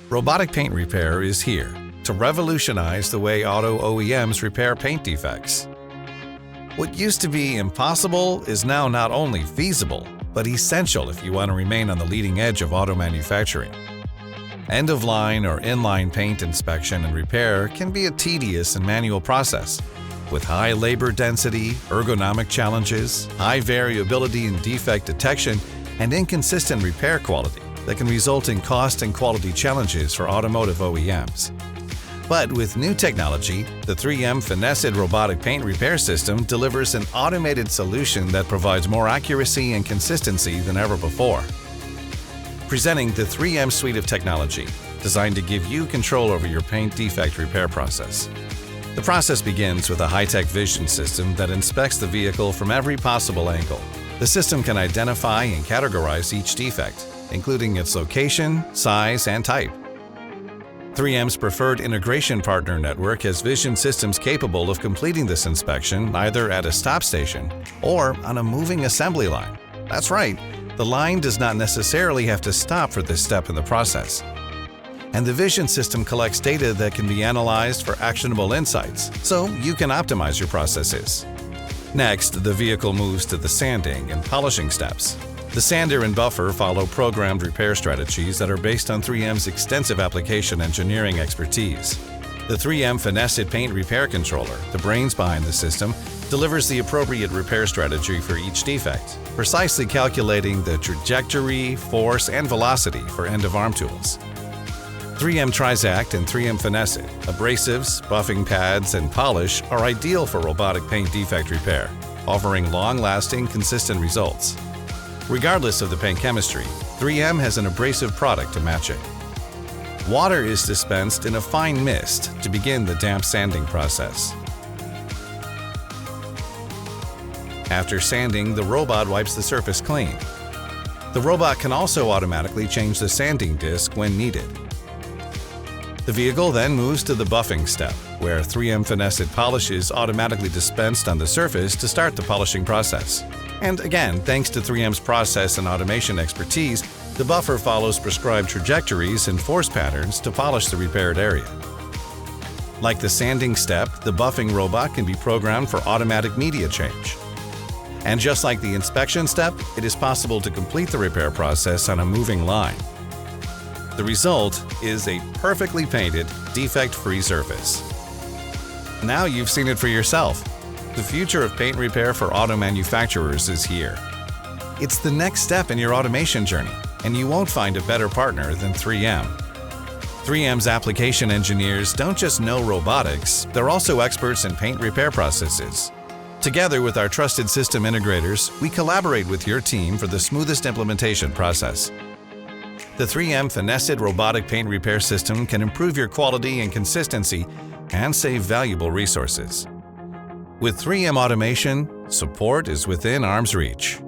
Robotic paint repair is here to revolutionize the way auto OEMs repair paint defects. What used to be impossible is now not only feasible, but essential if you want to remain on the leading edge of auto manufacturing. End-of-line or in-line paint inspection and repair can be a tedious and manual process, with high labor density, ergonomic challenges, high variability in defect detection, and inconsistent repair quality that can result in cost and quality challenges for automotive OEMs. But with new technology, the 3M Finesse-it robotic paint repair system delivers an automated solution that provides more accuracy and consistency than ever before. Presenting the 3M suite of technology, designed to give you control over your paint defect repair process. The process begins with a high-tech vision system that inspects the vehicle from every possible angle. The system can identify and categorize each defect, including its location, size, and type. 3M's preferred integration partner network has vision systems capable of completing this inspection either at a stop station or on a moving assembly line. That's right, the line does not necessarily have to stop for this step in the process. And the vision system collects data that can be analyzed for actionable insights, so you can optimize your processes. Next, the vehicle moves to the sanding and polishing steps. The sander and buffer follow programmed repair strategies that are based on 3M's extensive application engineering expertise. The 3M Finesse-it paint repair controller, the brains behind the system, delivers the appropriate repair strategy for each defect, precisely calculating the trajectory, force, and velocity for end-of-arm tools. 3M Trizact and 3M Finesse-it, abrasives, buffing pads, and polish are ideal for robotic paint defect repair, offering long-lasting, consistent results. Regardless of the paint chemistry, 3M has an abrasive product to match it. Water is dispensed in a fine mist to begin the damp sanding process. After sanding, the robot wipes the surface clean. The robot can also automatically change the sanding disc when needed. The vehicle then moves to the buffing step, where 3M Finesse-it polish is automatically dispensed on the surface to start the polishing process. And again, thanks to 3M's process and automation expertise, the buffer follows prescribed trajectories and force patterns to polish the repaired area. Like the sanding step, the buffing robot can be programmed for automatic media change. And just like the inspection step, it is possible to complete the repair process on a moving line. The result is a perfectly painted, defect-free surface. Now you've seen it for yourself. The future of paint repair for auto manufacturers is here. It's the next step in your automation journey, and you won't find a better partner than 3M. 3M's application engineers don't just know robotics, they're also experts in paint repair processes. Together with our trusted system integrators, we collaborate with your team for the smoothest implementation process. The 3M Finesse-it robotic paint repair system can improve your quality and consistency and save valuable resources. With 3M automation, support is within arm's reach.